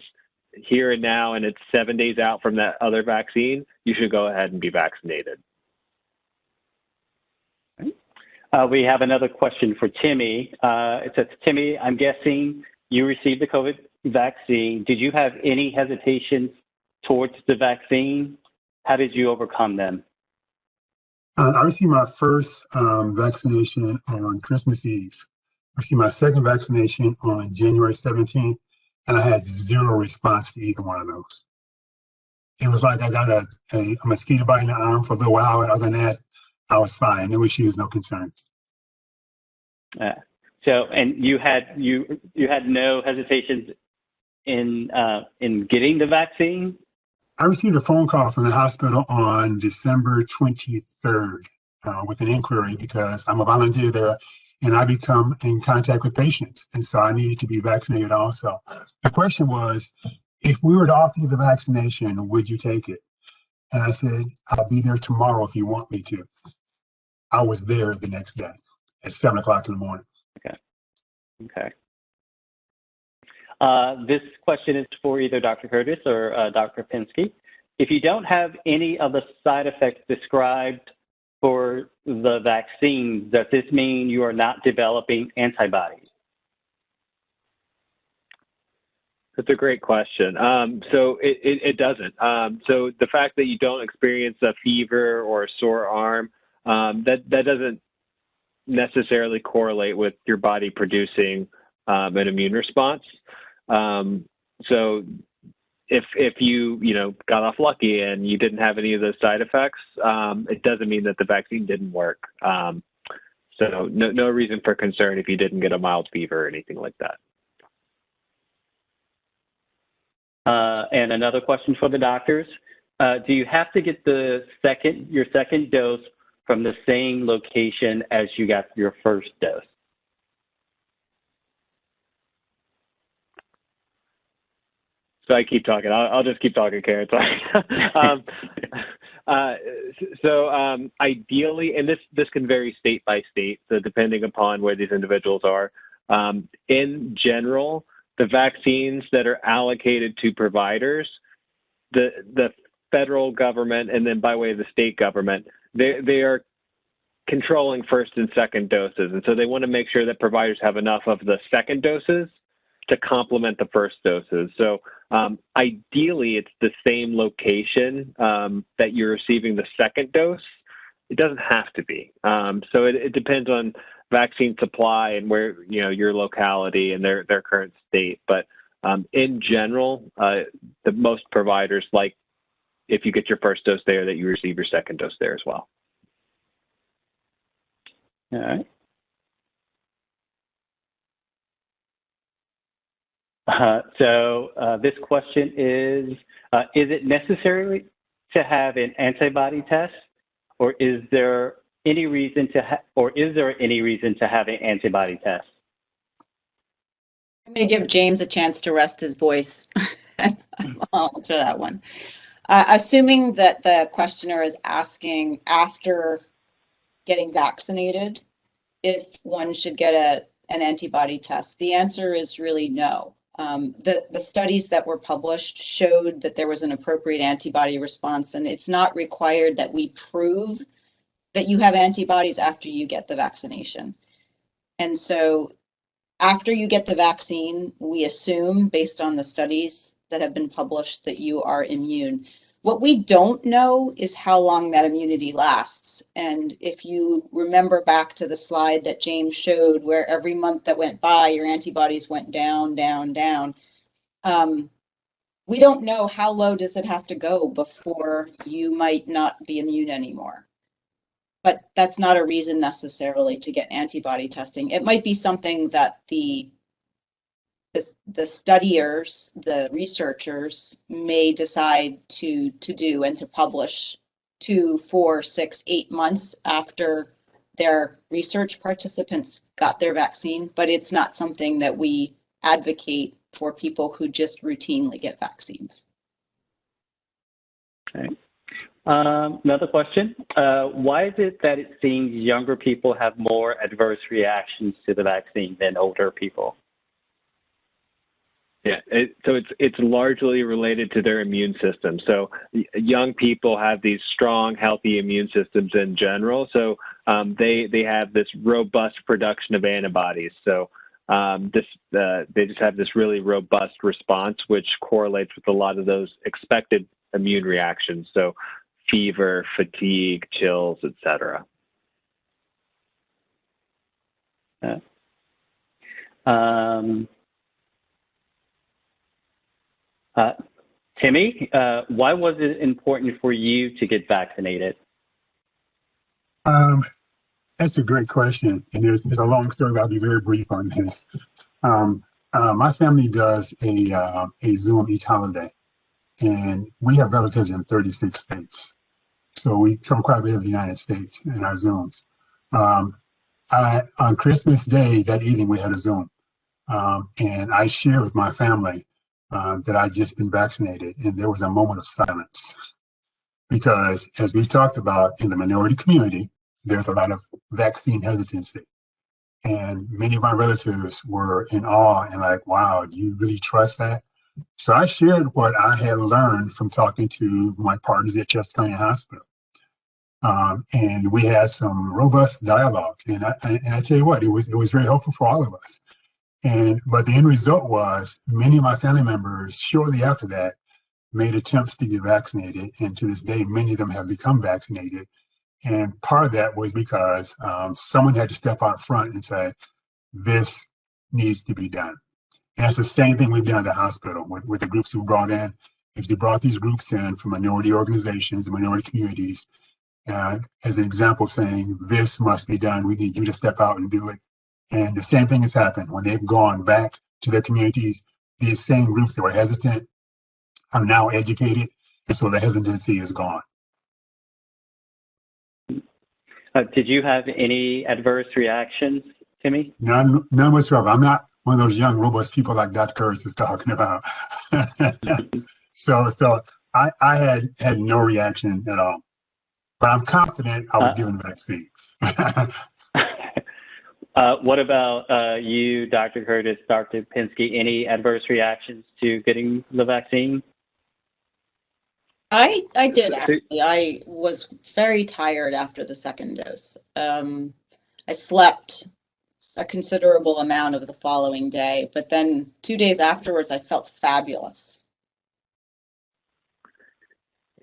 here and now and it's 7 days out from that other vaccine, you should go ahead and be vaccinated. We have another question for Timmy. It says, Timmy, I'm guessing you received the COVID vaccine. Did you have any hesitations towards the vaccine? How did you overcome them? I received my first vaccination on Christmas Eve. I received my second vaccination on January 17th, and I had zero response to either one of those. It was like I got a mosquito bite in the arm for a little while. Other than that, I was fine. No issues, no concerns. So, and you had no hesitations in getting the vaccine? I received a phone call from the hospital on December 23rd with an inquiry because I'm a volunteer there and I become in contact with patients. And so I needed to be vaccinated also. The question was, if we were to offer you the vaccination, would you take it? And I said, I'll be there tomorrow if you want me to. I was there the next day at 7 o'clock in the morning. Okay. This question is for either Dr. Curtis or Dr. Pinsky. If you don't have any of the side effects described for the vaccine, does this mean you are not developing antibodies? That's a great question. So it doesn't. So the fact that you don't experience a fever or a sore arm, that doesn't necessarily correlate with your body producing an immune response. So if you got off lucky and you didn't have any of those side effects, it doesn't mean that the vaccine didn't work. So no reason for concern if you didn't get a mild fever or anything like that. And another question for the doctors. Do you have to get your second dose from the same location as you got your first dose? So I keep talking. I'll just keep talking, Karen. So ideally, and this can vary state by state, so depending upon where these individuals are. In general, the vaccines that are allocated to providers, the federal government, and then by way of the state government, they are controlling first and second doses. And so they want to make sure that providers have enough of the second doses to complement the first doses. So ideally, it's the same location that you're receiving the second dose. It doesn't have to be. So it depends on vaccine supply and where, your locality and their current state. But in general, the most providers like if you get your first dose there, that you receive your second dose there as well. All right. So this question is it necessary to have an antibody test, or is there any reason to have an antibody test? I'm going to give James a chance to rest his voice. I'll answer that one. Assuming that the questioner is asking after getting vaccinated, if one should get an antibody test, the answer is really no. The studies that were published showed that there was an appropriate antibody response, and it's not required that we prove that you have antibodies after you get the vaccination. And so after you get the vaccine, we assume, based on the studies that have been published, that you are immune. What we don't know is how long that immunity lasts. And if you remember back to the slide that James showed, where every month that went by, your antibodies went down, down, down. We don't know how low does it have to go before you might not be immune anymore. But that's not a reason necessarily to get antibody testing. It might be something that the studiers, the researchers may decide to do and to publish 2, 4, 6, 8 months after their research participants got their vaccine, but it's not something that we advocate for people who just routinely get vaccines. Okay. Another question. Why is it that it seems younger people have more adverse reactions to the vaccine than older people? Yeah, so it's largely related to their immune system. So young people have these strong, healthy immune systems in general. So they have this robust production of antibodies. So they just have this really robust response, which correlates with a lot of those expected immune reactions. So fever, fatigue, chills, etc. Timmy, why was it important for you to get vaccinated? That's a great question, and there's a long story, but I'll be very brief on this. My family does a Zoom each holiday, and we have relatives in 36 states. So we cover quite a bit of the United States in our Zooms. On Christmas Day, that evening, we had a Zoom, and I shared with my family that I'd just been vaccinated, and there was a moment of silence. Because as we've talked about in the minority community, there's a lot of vaccine hesitancy. And many of my relatives were in awe and like, wow, do you really trust that? So I shared what I had learned from talking to my partners at Chester County Hospital. And we had some robust dialogue. And I tell you what, it was very helpful for all of us. But the end result was many of my family members shortly after that made attempts to get vaccinated. And to this day, many of them have become vaccinated. And part of that was because someone had to step out front and say, this needs to be done. And that's the same thing we've done at the hospital with the groups we brought in. If you brought these groups in from minority organizations and minority communities, as an example saying, this must be done, we need you to step out and do it. And the same thing has happened when they've gone back to their communities. These same groups that were hesitant are now educated, and so the hesitancy is gone. Did you have any adverse reactions, Timmy? None whatsoever. I'm not one of those young, robust people like Dr. Kurtz is talking about. So I had no reaction at all. But I'm confident I was given the vaccine. What about you, Dr. Curtis, Dr. Pinsky? Any adverse reactions to getting the vaccine? I did actually. I was very tired after the second dose. I slept a considerable amount of the following day, but then 2 days afterwards, I felt fabulous.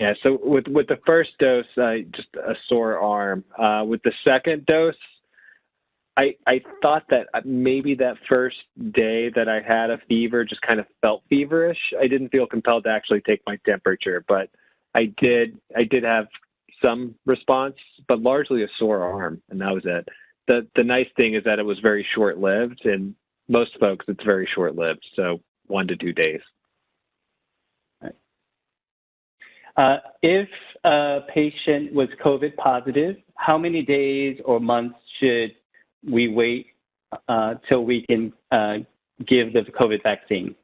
Yeah, so with the first dose, just a sore arm. With the second dose, I thought that maybe that first day that I had a fever just kind of felt feverish. I didn't feel compelled to actually take my temperature, but I did have some response, but largely a sore arm, and that was it. The nice thing is that it was very short-lived, and most folks it's very short-lived, so 1 to 2 days. If a patient was COVID positive, how many days or months should we wait till we can give the COVID vaccine?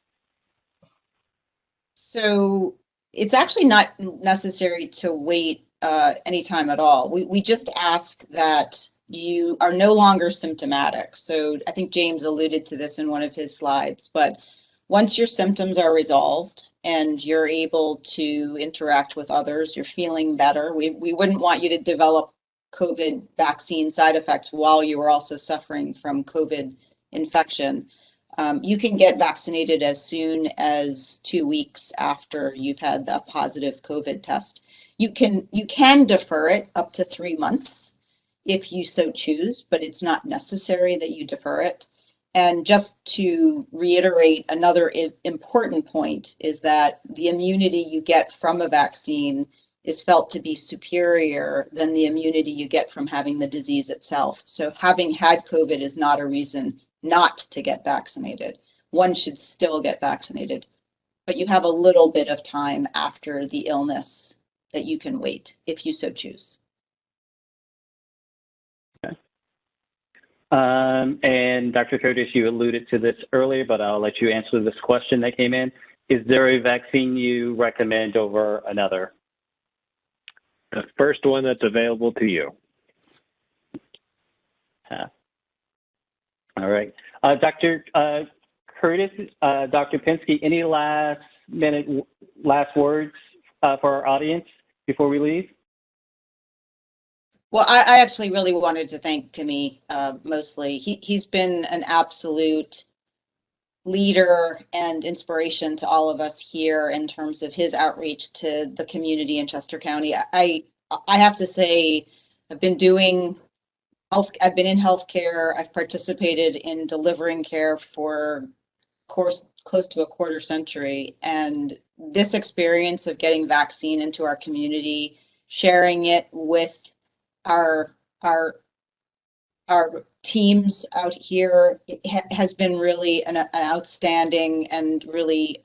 So it's actually not necessary to wait any time at all. We just ask that you are no longer symptomatic. So I think James alluded to this in one of his slides, but once your symptoms are resolved and you're able to interact with others, you're feeling better. We wouldn't want you to develop COVID vaccine side effects while you were also suffering from COVID infection. You can get vaccinated as soon as 2 weeks after you've had that positive COVID test. You can defer it up to 3 months if you so choose, but it's not necessary that you defer it. And just to reiterate, another important point is that the immunity you get from a vaccine is felt to be superior than the immunity you get from having the disease itself. So having had COVID is not a reason not to get vaccinated. One should still get vaccinated, but you have a little bit of time after the illness that you can wait if you so choose. Okay. And Dr. Curtis, you alluded to this earlier, but I'll let you answer this question that came in. Is there a vaccine you recommend over another? The first one that's available to you. All right. Dr. Curtis, Dr. Pinsky, any last words for our audience before we leave? Well, I actually really wanted to thank Timmy mostly. He's been an absolute leader and inspiration to all of us here in terms of his outreach to the community in Chester County. I have to say, I've been in healthcare. I've participated in delivering care for close to a quarter century, and this experience of getting vaccine into our community, sharing it with our teams out here, has been really an outstanding and really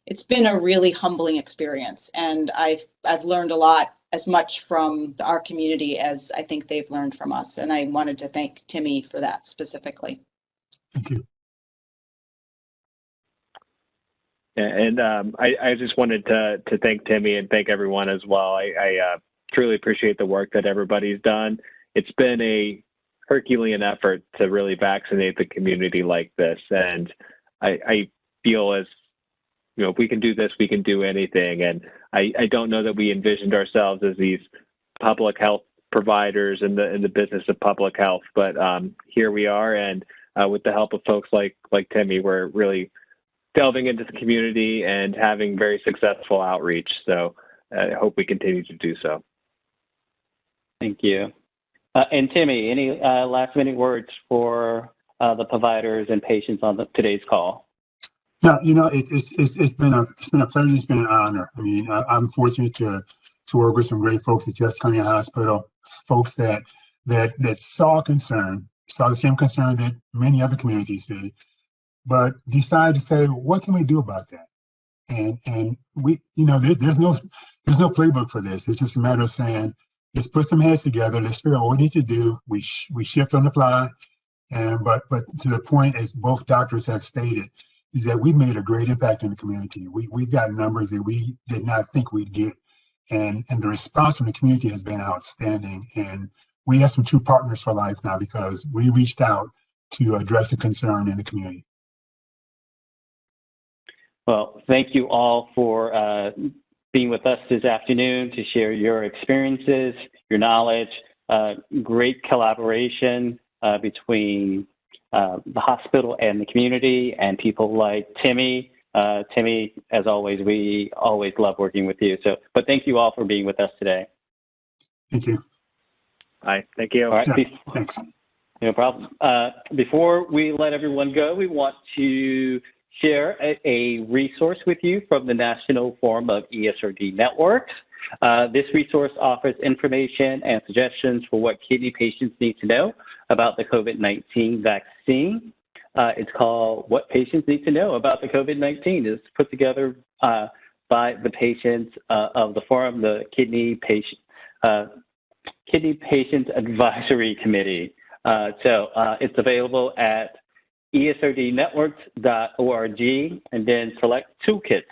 it's been a really humbling experience, and I've learned a lot, as much from our community as I think they've learned from us, and I wanted to thank Timmy for that specifically. Thank you. And I just wanted to thank Timmy and thank everyone as well. I truly appreciate the work that everybody's done. It's been a Herculean effort to really vaccinate the community like this. And I feel as, you know, if we can do this, we can do anything. And I don't know that we envisioned ourselves as these public health providers in the business of public health, but here we are. And with the help of folks like Timmy, we're really delving into the community and having very successful outreach. So I hope we continue to do so. Thank you. And Timmy, any last minute words for the providers and patients on today's call? No, you know, it's been a pleasure. It's been an honor. I mean, I'm fortunate to work with some great folks at Chester County Hospital, folks that saw the same concern that many other communities did, but decided to say, what can we do about that? And we, you know, there's no playbook for this. It's just a matter of saying, let's put some heads together. Let's figure out what we need to do. We shift on the fly, but to the point, as both doctors have stated, is that we've made a great impact in the community. We've got numbers that we did not think we'd get, and the response from the community has been outstanding. And we have some true partners for life now because we reached out to address the concern in the community. Well, thank you all for being with us this afternoon to share your experiences, your knowledge, great collaboration between the hospital and the community and people like Timmy. Timmy, as always, we always love working with you. But thank you all for being with us today. Thank you. Hi, thank you. All right, yeah, thanks. No problem. Before we let everyone go, we want to share a resource with you from the National Forum of ESRD Networks. This resource offers information and suggestions for what kidney patients need to know about the COVID-19 vaccine. It's called What Patients Need to Know About the COVID-19. It's put together by the patients of the forum, the Kidney Patients Advisory Committee. So it's available at esrdnetworks.org and then select toolkits.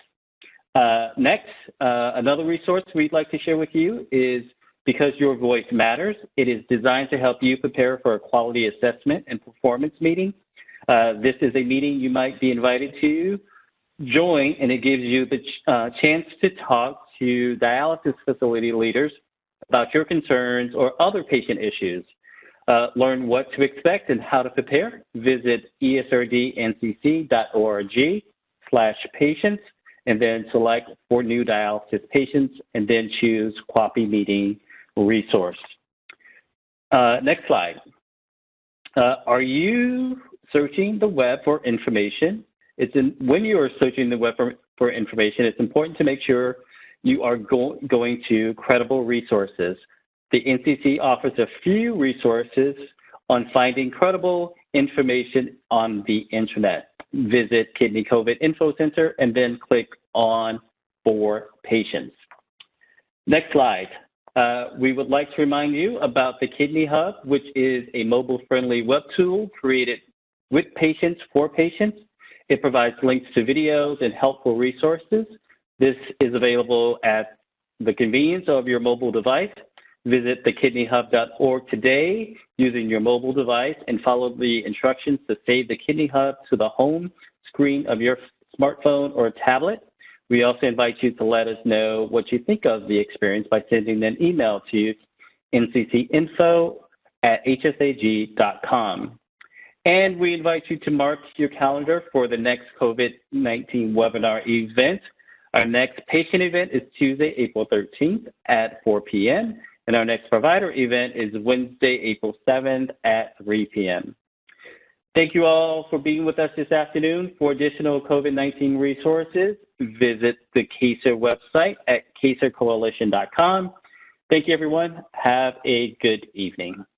Next, another resource we'd like to share with you is Because Your Voice Matters. It is designed to help you prepare for a quality assessment and performance meeting. This is a meeting you might be invited to join, and it gives you the chance to talk to dialysis facility leaders about your concerns or other patient issues. Learn what to expect and how to prepare. Visit esrdncc.org/patients and then select for new dialysis patients and then choose QAPI meeting resource. Next slide. Are you searching the web for information? When you are searching the web for information, it's important to make sure you are going to credible resources. The NCC offers a few resources on finding credible information on the internet. Visit Kidney COVID Info Center and then click on For Patients. Next slide. We would like to remind you about the Kidney Hub, which is a mobile-friendly web tool created with patients for patients. It provides links to videos and helpful resources. This is available at the convenience of your mobile device. Visit thekidneyhub.org today using your mobile device and follow the instructions to save the Kidney Hub to the home screen of your smartphone or tablet. We also invite you to let us know what you think of the experience by sending an email to nccinfo@hsag.com. And we invite you to mark your calendar for the next COVID-19 webinar event. Our next patient event is Tuesday, April 13th at 4 p.m. And our next provider event is Wednesday, April 7th at 3 p.m. Thank you all for being with us this afternoon. For additional COVID-19 resources, visit the CASER website at casercoalition.com. Thank you, everyone. Have a good evening.